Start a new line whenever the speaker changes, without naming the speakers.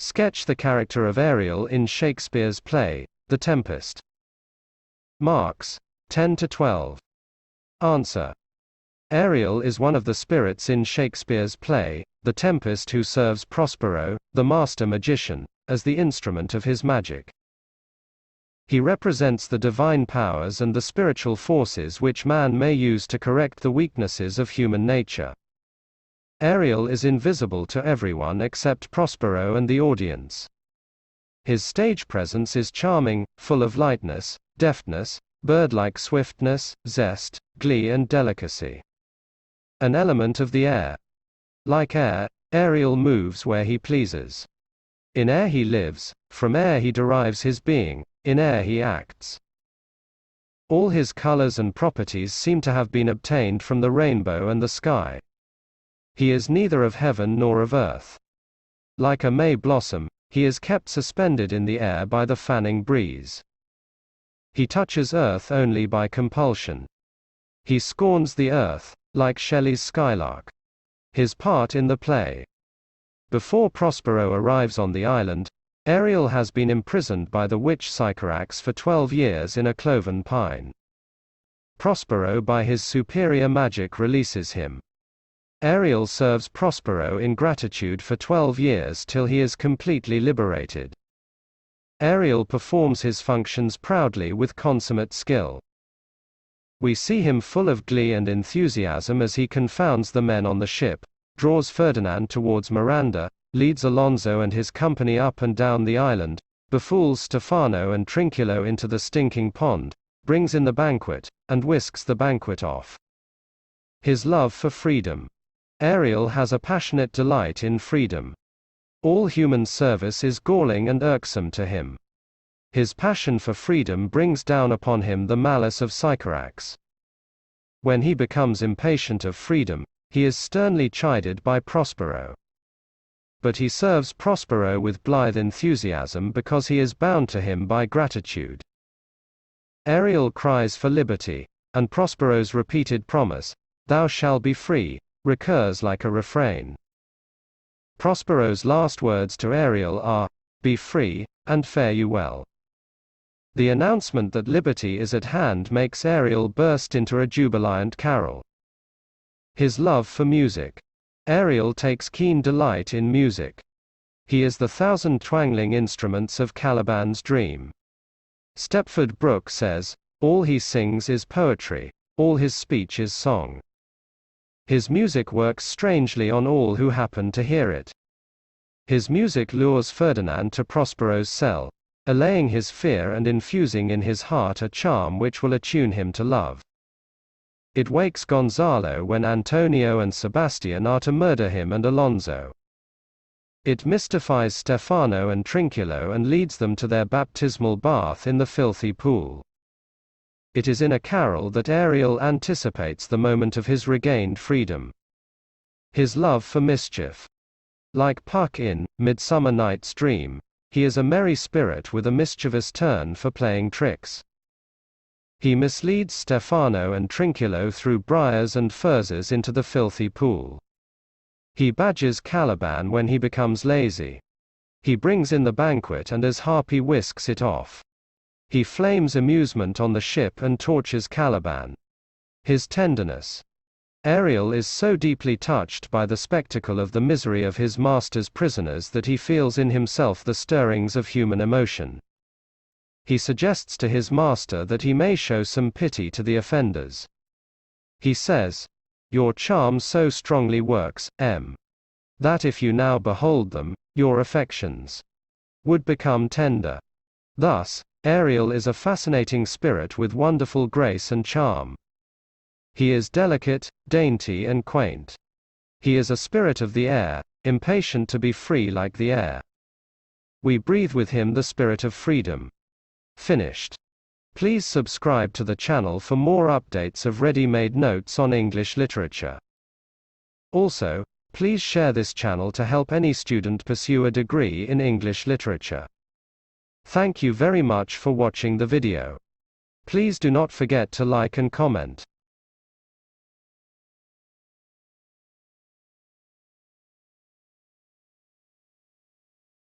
Sketch the character of Ariel in Shakespeare's play, The Tempest. Marks, 10 to 12. Answer. Ariel is one of the spirits in Shakespeare's play, The Tempest, who serves Prospero, the master magician, as the instrument of his magic. He represents the divine powers and the spiritual forces which man may use to correct the weaknesses of human nature. Ariel is invisible to everyone except Prospero and the audience. His stage presence is charming, full of lightness, deftness, bird-like swiftness, zest, glee and delicacy. An element of the air. Like air, Ariel moves where he pleases. In air he lives, from air he derives his being, in air he acts. All his colors and properties seem to have been obtained from the rainbow and the sky. He is neither of heaven nor of earth. Like a May blossom, he is kept suspended in the air by the fanning breeze. He touches earth only by compulsion. He scorns the earth, like Shelley's skylark. His part in the play. Before Prospero arrives on the island, Ariel has been imprisoned by the witch Sycorax for 12 years in a cloven pine. Prospero by his superior magic releases him. Ariel serves Prospero in gratitude for 12 years till he is completely liberated. Ariel performs his functions proudly with consummate skill. We see him full of glee and enthusiasm as he confounds the men on the ship, draws Ferdinand towards Miranda, leads Alonso and his company up and down the island, befools Stefano and Trinculo into the stinking pond, brings in the banquet, and whisks the banquet off. His love for freedom. Ariel has a passionate delight in freedom. All human service is galling and irksome to him. His passion for freedom brings down upon him the malice of Sycorax. When he becomes impatient of freedom, he is sternly chided by Prospero. But he serves Prospero with blithe enthusiasm because he is bound to him by gratitude. Ariel cries for liberty, and Prospero's repeated promise, "Thou shalt be free," recurs like a refrain. Prospero's last words to Ariel are, "Be free, and fare you well." The announcement that liberty is at hand makes Ariel burst into a jubilant carol. His love for music. Ariel takes keen delight in music. He is the thousand twangling instruments of Caliban's dream. Stepford Brooke says, "All he sings is poetry, all his speech is song." His music works strangely on all who happen to hear it. His music lures Ferdinand to Prospero's cell, allaying his fear and infusing in his heart a charm which will attune him to love. It wakes Gonzalo when Antonio and Sebastian are to murder him and Alonso. It mystifies Stefano and Trinculo and leads them to their baptismal bath in the filthy pool. It is in a carol that Ariel anticipates the moment of his regained freedom. His love for mischief. Like Puck in Midsummer Night's Dream, he is a merry spirit with a mischievous turn for playing tricks. He misleads Stefano and Trinculo through briars and furzes into the filthy pool. He badgers Caliban when he becomes lazy. He brings in the banquet and as Harpy whisks it off. He flames amusement on the ship and tortures Caliban. His tenderness. Ariel is so deeply touched by the spectacle of the misery of his master's prisoners that he feels in himself the stirrings of human emotion. He suggests to his master that he may show some pity to the offenders. He says, "Your charm so strongly works, that if you now behold them, your affections would become tender." Thus, Ariel is a fascinating spirit with wonderful grace and charm. He is delicate, dainty and quaint. He is a spirit of the air, impatient to be free like the air. We breathe with him the spirit of freedom. Finished. Please subscribe to the channel for more updates of ready-made notes on English literature. Also, please share this channel to help any student pursue a degree in English literature. Thank you very much for watching the video. Please do not forget to like and comment.